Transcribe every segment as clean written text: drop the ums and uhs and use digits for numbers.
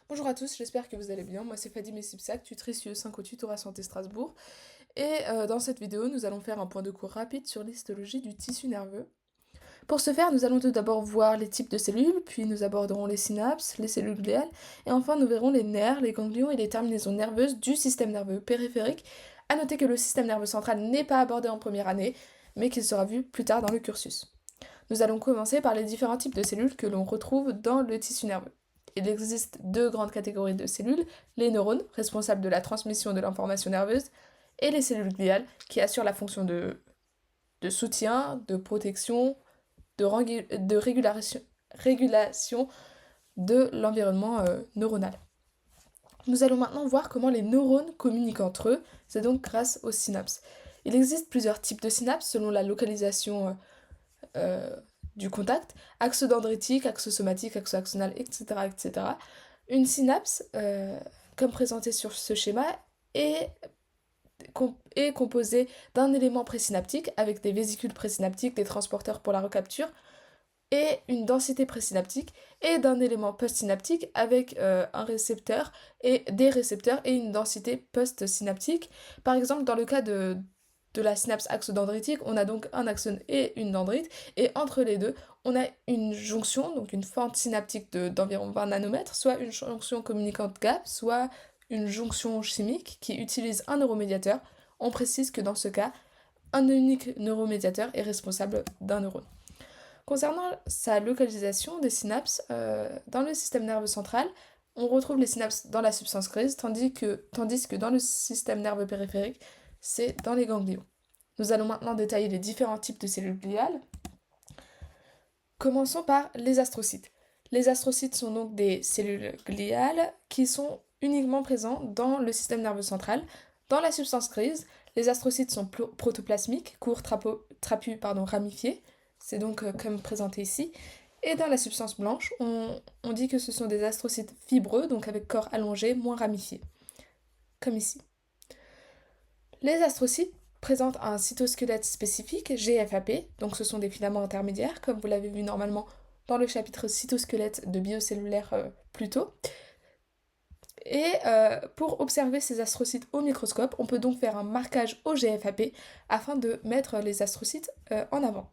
Bonjour à tous, j'espère que vous allez bien. Moi c'est Fadime Sipsac, tutrice UE5 au tutorat santé Strasbourg. Et dans cette vidéo, nous allons faire un point de cours rapide sur l'histologie du tissu nerveux. Pour ce faire, nous allons tout d'abord voir les types de cellules, puis nous aborderons les synapses, les cellules gliales, et enfin nous verrons les nerfs, les ganglions et les terminaisons nerveuses du système nerveux périphérique. A noter que le système nerveux central n'est pas abordé en première année, mais qu'il sera vu plus tard dans le cursus. Nous allons commencer par les différents types de cellules que l'on retrouve dans le tissu nerveux. Il existe deux grandes catégories de cellules, les neurones, responsables de la transmission de l'information nerveuse, et les cellules gliales, qui assurent la fonction de soutien, de protection, de régulation de l'environnement neuronal. Nous allons maintenant voir comment les neurones communiquent entre eux, c'est donc grâce aux synapses. Il existe plusieurs types de synapses selon la localisation euh, du contact, axe dendritique, axe somatique, axe axonal, etc. etc. Une synapse, comme présenté sur ce schéma, est, est composée d'un élément présynaptique avec des vésicules présynaptiques, des transporteurs pour la recapture, et une densité présynaptique, et d'un élément postsynaptique avec un récepteur et des récepteurs et une densité postsynaptique. Par exemple, dans le cas de la synapse axodendritique, on a donc un axone et une dendrite, et entre les deux, on a une jonction, donc une fente synaptique d'environ 20 nanomètres, soit une jonction communicante gap, soit une jonction chimique qui utilise un neuromédiateur. On précise que dans ce cas, un unique neuromédiateur est responsable d'un neurone. Concernant sa localisation des synapses, dans le système nerveux central, on retrouve les synapses dans la substance grise, tandis que dans le système nerveux périphérique, c'est dans les ganglions. Nous allons maintenant détailler les différents types de cellules gliales. Commençons par les astrocytes. Les astrocytes sont donc des cellules gliales qui sont uniquement présents dans le système nerveux central. Dans la substance grise, les astrocytes sont protoplasmiques, courts, trapus, ramifiés. C'est donc comme présenté ici. Et dans la substance blanche, on dit que ce sont des astrocytes fibreux, donc avec corps allongé, moins ramifiés. Comme ici. Les astrocytes présentent un cytosquelette spécifique, GFAP, donc ce sont des filaments intermédiaires, comme vous l'avez vu normalement dans le chapitre cytosquelette de biocellulaire plus tôt. Et pour observer ces astrocytes au microscope, on peut donc faire un marquage au GFAP afin de mettre les astrocytes en avant.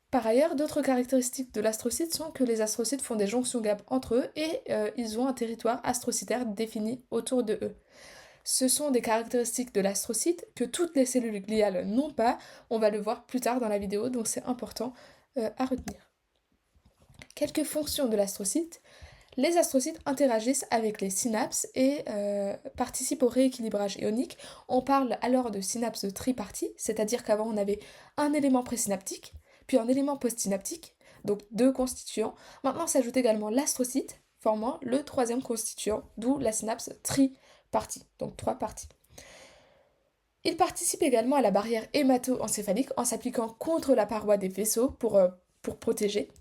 Par ailleurs, d'autres caractéristiques de l'astrocyte sont que les astrocytes font des jonctions gap entre eux et ils ont un territoire astrocytaire défini autour de eux. Ce sont des caractéristiques de l'astrocyte que toutes les cellules gliales n'ont pas. On va le voir plus tard dans la vidéo, donc c'est important à retenir. Quelques fonctions de l'astrocyte. Les astrocytes interagissent avec les synapses et participent au rééquilibrage ionique. On parle alors de synapses triparties, c'est-à-dire qu'avant on avait un élément présynaptique, puis un élément postsynaptique, donc deux constituants. Maintenant s'ajoute également l'astrocyte, formant le troisième constituant, d'où la synapse tripartie, donc trois parties. Il participe également à la barrière hémato-encéphalique en s'appliquant contre la paroi des vaisseaux pour protéger.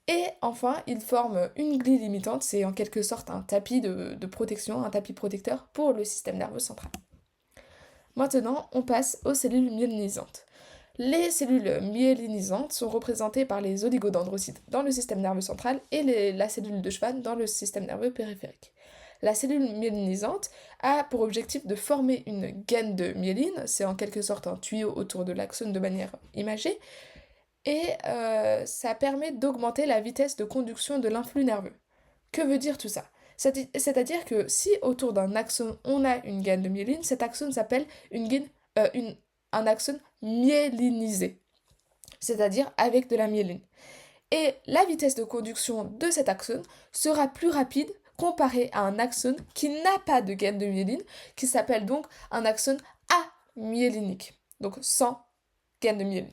Et enfin, il forme une glie limitante, c'est en quelque sorte un tapis de protection, un tapis protecteur pour le système nerveux central. Maintenant, on passe aux cellules myélinisantes. Les cellules myélinisantes sont représentées par les oligodendrocytes dans le système nerveux central et la cellule de Schwann dans le système nerveux périphérique. La cellule myélinisante a pour objectif de former une gaine de myéline, c'est en quelque sorte un tuyau autour de l'axone de manière imagée, et ça permet d'augmenter la vitesse de conduction de l'influx nerveux. Que veut dire tout ça? C'est-à-dire que si autour d'un axone on a une gaine de myéline, cet axone s'appelle un axone myélinisé, c'est-à-dire avec de la myéline. Et la vitesse de conduction de cet axone sera plus rapide comparé à un axone qui n'a pas de gaine de myéline, qui s'appelle donc un axone amyélinique, donc sans gaine de myéline.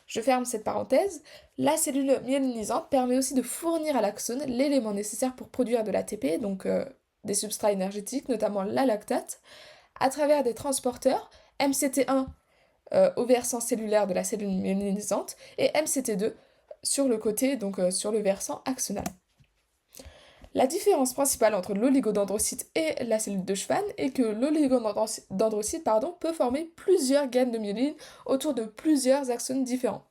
Je ferme cette parenthèse. La cellule myélinisante permet aussi de fournir à l'axone l'élément nécessaire pour produire de l'ATP, donc des substrats énergétiques, notamment la lactate, à travers des transporteurs MCT1 au versant cellulaire de la cellule myélinisante et MCT2 sur le côté, donc sur le versant axonal. La différence principale entre l'oligodendrocyte et la cellule de Schwann est que l'oligodendrocyte peut former plusieurs gaines de myéline autour de plusieurs axones différents.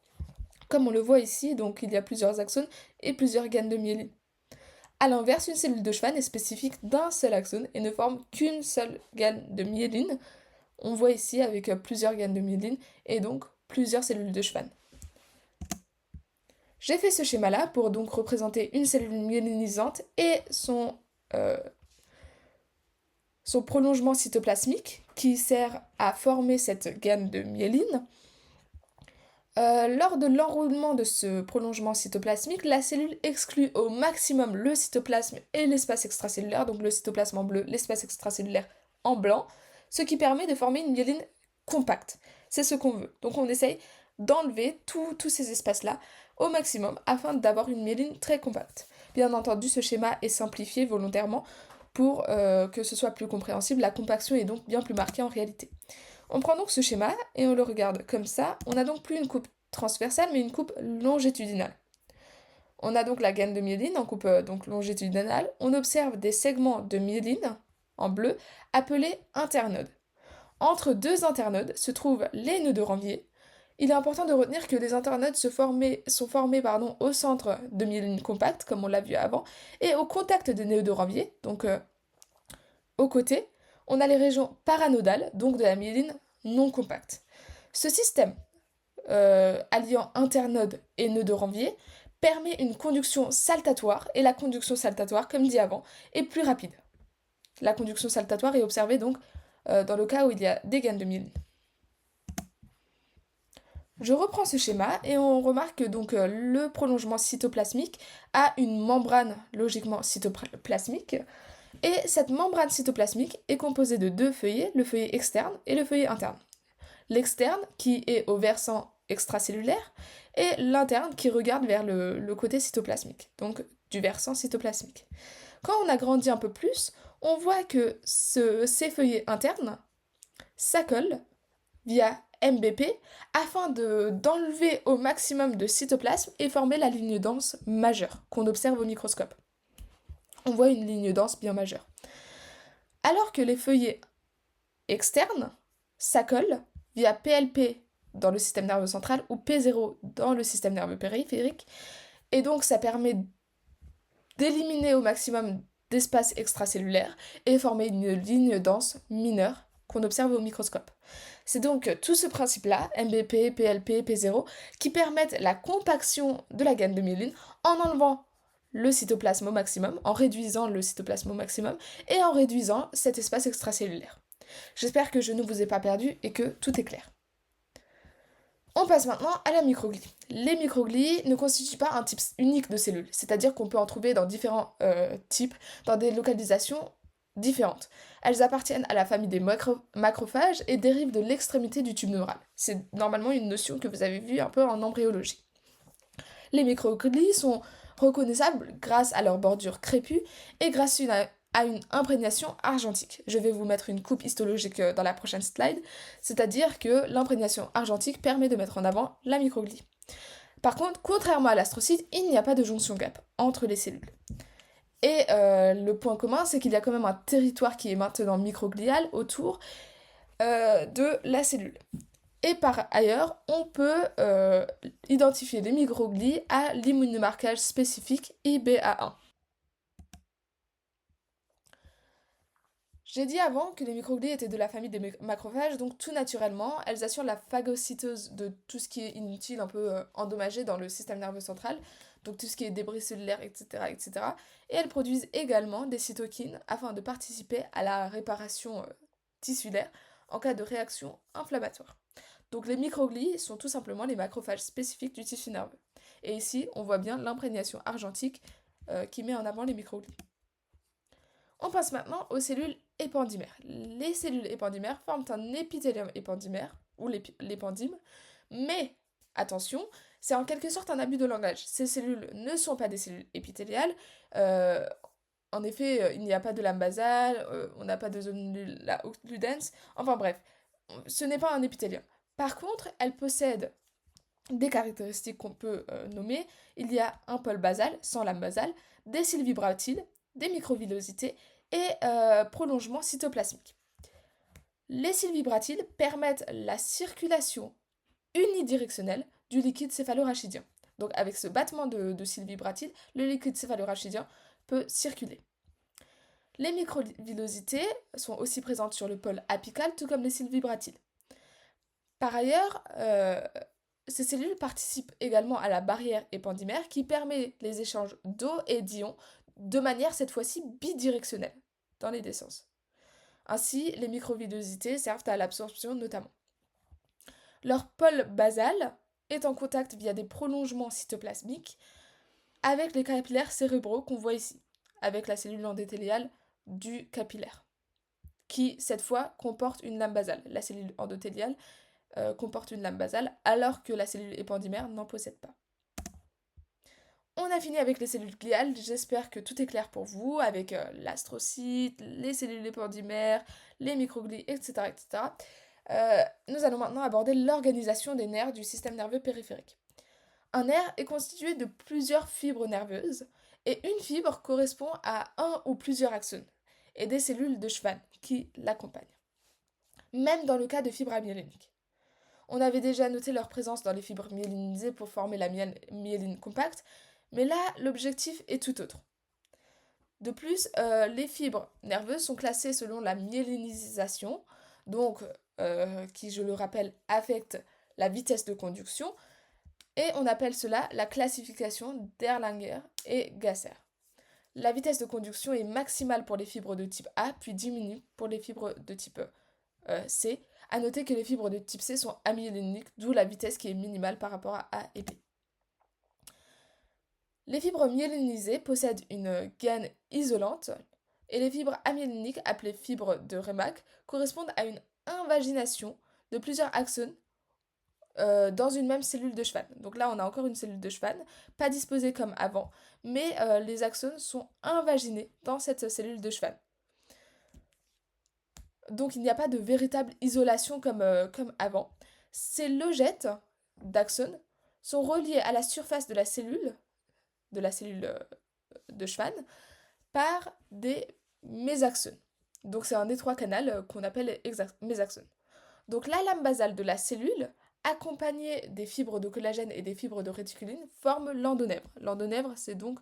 Comme on le voit ici, donc il y a plusieurs axones et plusieurs gaines de myéline. A l'inverse, une cellule de Schwann est spécifique d'un seul axone et ne forme qu'une seule gaine de myéline. On voit ici avec plusieurs gaines de myéline et donc plusieurs cellules de Schwann. J'ai fait ce schéma-là pour donc représenter une cellule myélinisante et son prolongement cytoplasmique qui sert à former cette gaine de myéline. Lors de l'enroulement de ce prolongement cytoplasmique, la cellule exclut au maximum le cytoplasme et l'espace extracellulaire, donc le cytoplasme en bleu, l'espace extracellulaire en blanc, ce qui permet de former une myéline compacte. C'est ce qu'on veut. Donc on essaye d'enlever tous ces espaces-là au maximum afin d'avoir une myéline très compacte. Bien entendu, ce schéma est simplifié volontairement pour que ce soit plus compréhensible. La compaction est donc bien plus marquée en réalité. On prend donc ce schéma et on le regarde comme ça. On n'a donc plus une coupe transversale mais une coupe longitudinale. On a donc la gaine de myéline en coupe donc longitudinale. On observe des segments de myéline en bleu appelés internodes. Entre deux internodes se trouvent les nœuds de Ranvier. Il est important de retenir que les internodes sont formés au centre de myéline compacte, comme on l'a vu avant, et au contact des nœuds de Ranvier, donc au côté, on a les régions paranodales, donc de la myéline non compacte. Ce système, alliant internode et nœud de Ranvier, permet une conduction saltatoire, et la conduction saltatoire, comme dit avant, est plus rapide. La conduction saltatoire est observée donc dans le cas où il y a des gaines de myéline. Je reprends ce schéma et on remarque que donc le prolongement cytoplasmique a une membrane logiquement cytoplasmique et cette membrane cytoplasmique est composée de deux feuillets, le feuillet externe et le feuillet interne. L'externe qui est au versant extracellulaire et l'interne qui regarde vers le côté cytoplasmique, donc du versant cytoplasmique. Quand on agrandit un peu plus, on voit que ces feuillets internes s'accolent via MBP afin d'enlever au maximum de cytoplasme et former la ligne dense majeure qu'on observe au microscope. On voit une ligne dense bien majeure. Alors que les feuillets externes s'accolent via PLP dans le système nerveux central ou P0 dans le système nerveux périphérique, et donc ça permet d'éliminer au maximum d'espace extracellulaire et former une ligne dense mineure qu'on observe au microscope. C'est donc tout ce principe-là, MBP, PLP, P0, qui permettent la compaction de la gaine de myéline en enlevant le cytoplasme au maximum, en réduisant le cytoplasme au maximum et en réduisant cet espace extracellulaire. J'espère que je ne vous ai pas perdu et que tout est clair. On passe maintenant à la microglie. Les microglies ne constituent pas un type unique de cellules, c'est-à-dire qu'on peut en trouver dans différents types, dans des localisations différentes. Elles appartiennent à la famille des macrophages et dérivent de l'extrémité du tube neural. C'est normalement une notion que vous avez vue un peu en embryologie. Les microglies sont reconnaissables grâce à leur bordure crépue et grâce à une imprégnation argentique. Je vais vous mettre une coupe histologique dans la prochaine slide, c'est-à-dire que l'imprégnation argentique permet de mettre en avant la microglie. Par contre, contrairement à l'astrocyte, il n'y a pas de jonction gap entre les cellules. Et le point commun, c'est qu'il y a quand même un territoire qui est maintenant microglial autour de la cellule. Et par ailleurs, on peut identifier les microglies à l'immunomarquage spécifique IBA1. J'ai dit avant que les microglies étaient de la famille des macrophages, donc tout naturellement, elles assurent la phagocytose de tout ce qui est inutile, un peu endommagé dans le système nerveux central, donc tout ce qui est débris cellulaires, etc., etc. Et elles produisent également des cytokines afin de participer à la réparation tissulaire en cas de réaction inflammatoire. Donc les microglies sont tout simplement les macrophages spécifiques du tissu nerveux. Et ici, on voit bien l'imprégnation argentique qui met en avant les microglies. On passe maintenant aux cellules épandymères. Les cellules épandymères forment un épithélium épandymère, ou l'épendyme, mais attention, c'est en quelque sorte un abus de langage. Ces cellules ne sont pas des cellules épithéliales. En effet, il n'y a pas de lame basale, on n'a pas de zone occludens. Enfin bref, ce n'est pas un épithélium. Par contre, elles possèdent des caractéristiques qu'on peut nommer. Il y a un pôle basal, sans lame basale, des cils vibratiles, des microvillosités et prolongement cytoplasmique. Les cils vibratiles permettent la circulation unidirectionnelle du liquide céphalorachidien. Donc avec ce battement de cils vibratiles, le liquide céphalorachidien peut circuler. Les microvillosités sont aussi présentes sur le pôle apical, tout comme les cils vibratiles. Par ailleurs, ces cellules participent également à la barrière épandymère qui permet les échanges d'eau et d'ions de manière cette fois-ci bidirectionnelle dans les deux sens. Ainsi, les microvillosités servent à l'absorption notamment. Leur pôle basal est en contact via des prolongements cytoplasmiques avec les capillaires cérébraux qu'on voit ici, avec la cellule endothéliale du capillaire, qui cette fois comporte une lame basale. La cellule endothéliale comporte une lame basale, alors que la cellule épandymère n'en possède pas. On a fini avec les cellules gliales, j'espère que tout est clair pour vous, avec l'astrocyte, les cellules épandymères, les microglies, etc. etc. Nous allons maintenant aborder l'organisation des nerfs du système nerveux périphérique. Un nerf est constitué de plusieurs fibres nerveuses, et une fibre correspond à un ou plusieurs axones, et des cellules de Schwann qui l'accompagnent. Même dans le cas de fibres amyéléniques. On avait déjà noté leur présence dans les fibres myélinisées pour former la myéline compacte, mais là, l'objectif est tout autre. De plus, les fibres nerveuses sont classées selon la myélinisation, donc qui, je le rappelle, affecte la vitesse de conduction, et on appelle cela la classification d'Erlanger et Gasser. La vitesse de conduction est maximale pour les fibres de type A, puis diminue pour les fibres de type C. A noter que les fibres de type C sont amyéléniques, d'où la vitesse qui est minimale par rapport à A et B. Les fibres myélinisées possèdent une gaine isolante, et les fibres amyéléniques, appelées fibres de Remak, correspondent à une invagination de plusieurs axones dans une même cellule de Schwann. Donc là, on a encore une cellule de Schwann, pas disposée comme avant, mais les axones sont invaginés dans cette cellule de Schwann. Donc il n'y a pas de véritable isolation comme avant. Ces logettes d'axones sont reliées à la surface de la cellule de Schwann par des mésaxones. Donc c'est un étroit canal qu'on appelle mésaxone. Donc la lame basale de la cellule, accompagnée des fibres de collagène et des fibres de réticuline, forme l'endonèvre. L'endonèvre, c'est donc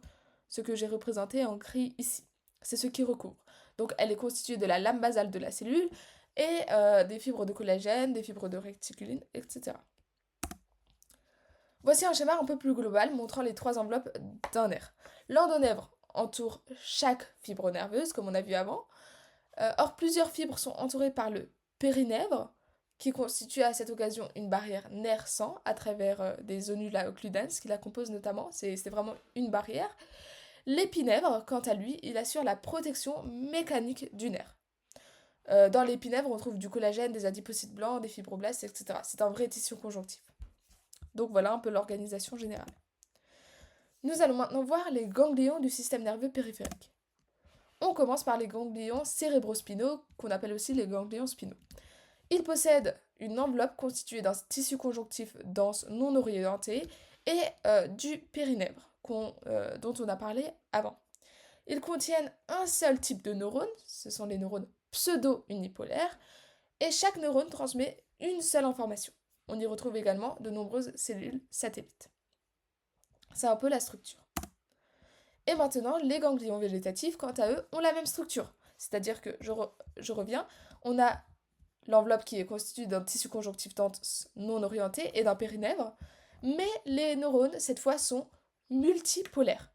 ce que j'ai représenté en gris ici. C'est ce qui recouvre. Donc elle est constituée de la lame basale de la cellule et des fibres de collagène, des fibres de réticuline, etc. Voici un schéma un peu plus global montrant les trois enveloppes d'un nerf. L'endonèvre entoure chaque fibre nerveuse, comme on a vu avant. Or, plusieurs fibres sont entourées par le périnèvre, qui constitue à cette occasion une barrière nerf-sang à travers des onula occludens qui la composent notamment. C'est vraiment une barrière. L'épinèvre, quant à lui, il assure la protection mécanique du nerf. Dans l'épinèvre, on trouve du collagène, des adipocytes blancs, des fibroblastes, etc. C'est un vrai tissu conjonctif. Donc voilà un peu l'organisation générale. Nous allons maintenant voir les ganglions du système nerveux périphérique. On commence par les ganglions cérébrospinaux, qu'on appelle aussi les ganglions spinaux. Ils possèdent une enveloppe constituée d'un tissu conjonctif dense non orienté et du périnèvre, dont on a parlé avant. Ils contiennent un seul type de neurones, ce sont les neurones pseudo-unipolaires, et chaque neurone transmet une seule information. On y retrouve également de nombreuses cellules satellites. C'est un peu la structure. Et maintenant, les ganglions végétatifs, quant à eux, ont la même structure. C'est-à-dire que, je reviens, on a l'enveloppe qui est constituée d'un tissu conjonctif dense non orienté et d'un périnèvre, mais les neurones, cette fois, sont multipolaires.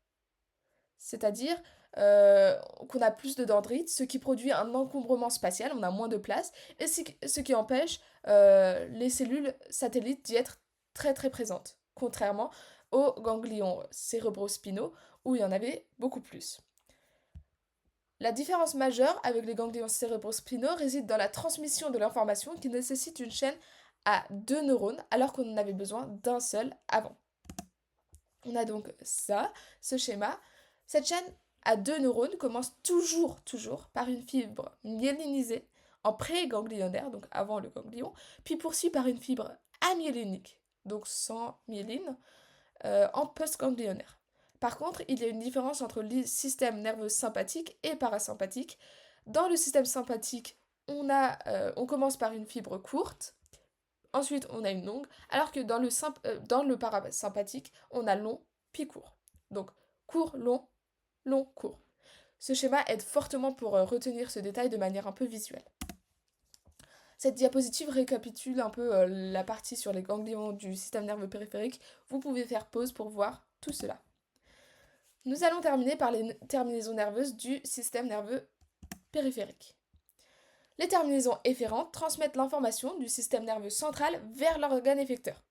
C'est-à-dire qu'on a plus de dendrites, ce qui produit un encombrement spatial, on a moins de place, et ce qui empêche les cellules satellites d'y être très très présentes, contrairement aux ganglions cérébrospinaux, où il y en avait beaucoup plus. La différence majeure avec les ganglions cérébrospinaux réside dans la transmission de l'information qui nécessite une chaîne à 2 neurones alors qu'on en avait besoin d'un seul avant. On a donc ce schéma. Cette chaîne à 2 neurones commence toujours par une fibre myélinisée en pré-ganglionnaire, donc avant le ganglion, puis poursuit par une fibre amyélénique, donc sans myéline, en post-ganglionnaire. Par contre, il y a une différence entre le système nerveux sympathique et parasympathique. Dans le système sympathique, on commence par une fibre courte, ensuite on a une longue, alors que dans le parasympathique, on a long puis court. Donc court, long, long, court. Ce schéma aide fortement pour retenir ce détail de manière un peu visuelle. Cette diapositive récapitule un peu la partie sur les ganglions du système nerveux périphérique. Vous pouvez faire pause pour voir tout cela. Nous allons terminer par les terminaisons nerveuses du système nerveux périphérique. Les terminaisons efférentes transmettent l'information du système nerveux central vers l'organe effecteur.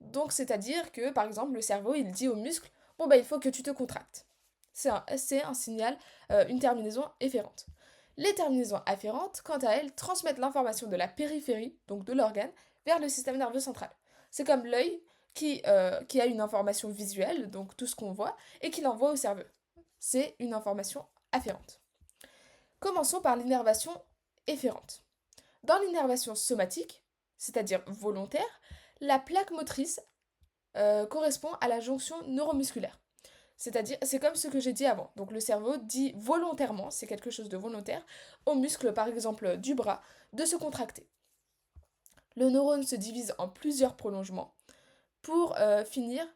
Donc, c'est-à-dire que, par exemple, le cerveau, il dit au muscle, bon, il faut que tu te contractes. C'est un signal, une terminaison efférente. Les terminaisons afférentes, quant à elles, transmettent l'information de la périphérie, donc de l'organe, vers le système nerveux central. C'est comme l'œil qui a une information visuelle, donc tout ce qu'on voit, et qui l'envoie au cerveau. C'est une information afférente. Commençons par l'innervation efférente. Dans l'innervation somatique, c'est-à-dire volontaire, la plaque motrice correspond à la jonction neuromusculaire. C'est-à-dire, c'est comme ce que j'ai dit avant. Donc le cerveau dit volontairement, c'est quelque chose de volontaire, aux muscles par exemple du bras, de se contracter. Le neurone se divise en plusieurs prolongements pour finir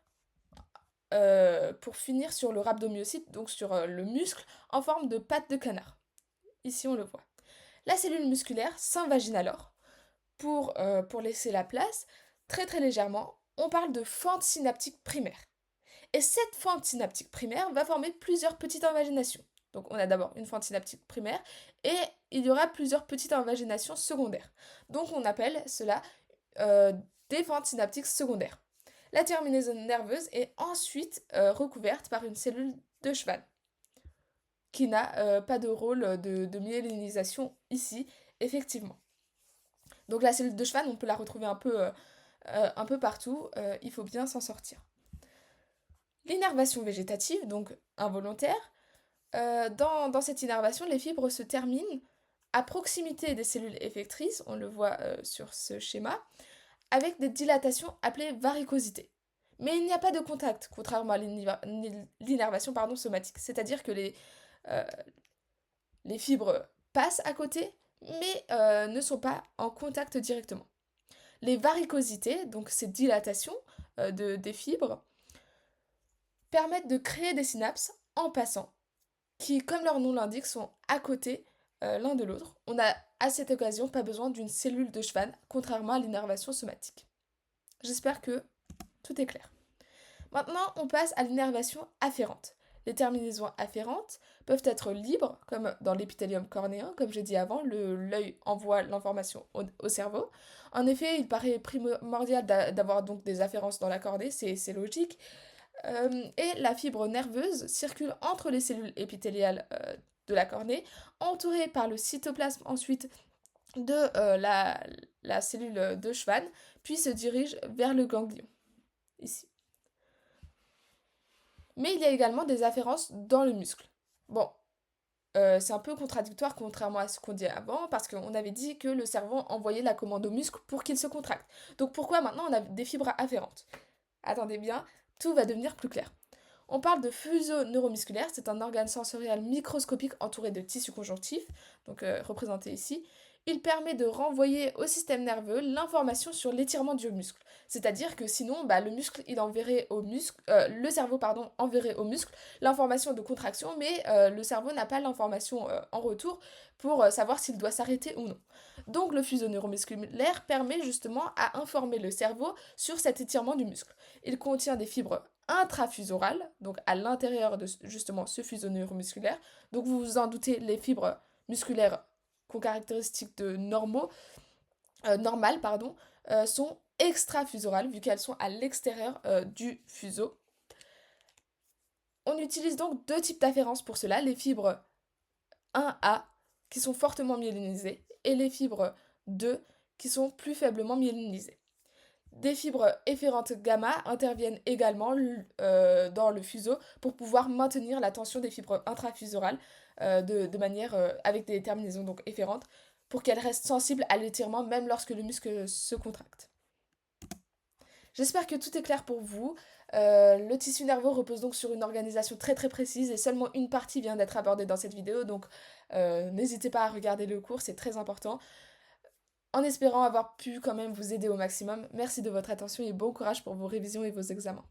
sur le rhabdomyocyte, donc sur le muscle en forme de patte de canard. Ici on le voit. La cellule musculaire s'invagine alors pour laisser la place, très très légèrement, on parle de fente synaptique primaire. Et cette fente synaptique primaire va former plusieurs petites invaginations. Donc on a d'abord une fente synaptique primaire et il y aura plusieurs petites invaginations secondaires. Donc on appelle cela des fentes synaptiques secondaires. La terminaison nerveuse est ensuite recouverte par une cellule de Schwann qui n'a pas de rôle de myélinisation ici, effectivement. Donc la cellule de Schwann, on peut la retrouver un peu partout, il faut bien s'en sortir. L'innervation végétative, donc involontaire, dans cette innervation, les fibres se terminent à proximité des cellules effectrices, on le voit sur ce schéma, avec des dilatations appelées varicosités. Mais il n'y a pas de contact, contrairement à l'innervation somatique. C'est-à-dire que les fibres passent à côté, mais ne sont pas en contact directement. Les varicosités, donc ces dilatations des fibres, permettent de créer des synapses en passant, qui, comme leur nom l'indique, sont à côté l'un de l'autre. On n'a à cette occasion pas besoin d'une cellule de Schwann, contrairement à l'innervation somatique. J'espère que tout est clair. Maintenant, on passe à l'innervation afférente. Les terminaisons afférentes peuvent être libres, comme dans l'épithélium cornéen, comme j'ai dit avant, l'œil envoie l'information au cerveau. En effet, il paraît primordial d'avoir donc des afférences dans la cornée, c'est logique. Et la fibre nerveuse circule entre les cellules épithéliales de la cornée, entourée par le cytoplasme ensuite de la cellule de Schwann, puis se dirige vers le ganglion, ici. Mais il y a également des afférences dans le muscle. Bon, c'est un peu contradictoire contrairement à ce qu'on dit avant, parce qu'on avait dit que le cerveau envoyait la commande au muscle pour qu'il se contracte. Donc pourquoi maintenant on a des fibres afférentes? Attendez bien, tout va devenir plus clair. On parle de fuseau neuromusculaire, c'est un organe sensoriel microscopique entouré de tissus conjonctifs, donc représenté ici. Il permet de renvoyer au système nerveux l'information sur l'étirement du muscle. C'est-à-dire que sinon, le muscle, il enverrait au muscle, le cerveau enverrait au muscle l'information de contraction, mais le cerveau n'a pas l'information en retour pour savoir s'il doit s'arrêter ou non. Donc le fuseau neuromusculaire permet justement à informer le cerveau sur cet étirement du muscle. Il contient des fibres intrafusorales, donc à l'intérieur de justement ce fuseau neuromusculaire. Donc vous vous en doutez, les fibres musculaires qu'ont caractéristiques de normales, sont extrafusorales vu qu'elles sont à l'extérieur du fuseau. On utilise donc deux types d'afférences pour cela, les fibres 1A qui sont fortement myélinisées et les fibres 2 qui sont plus faiblement myélinisées. Des fibres efférentes gamma interviennent également dans le fuseau pour pouvoir maintenir la tension des fibres intrafusorales de manière avec des terminaisons donc efférentes pour qu'elles restent sensibles à l'étirement même lorsque le muscle se contracte. J'espère que tout est clair pour vous. Le tissu nerveux repose donc sur une organisation très très précise et seulement une partie vient d'être abordée dans cette vidéo, donc n'hésitez pas à regarder le cours, c'est très important. En espérant avoir pu quand même vous aider au maximum, merci de votre attention et bon courage pour vos révisions et vos examens.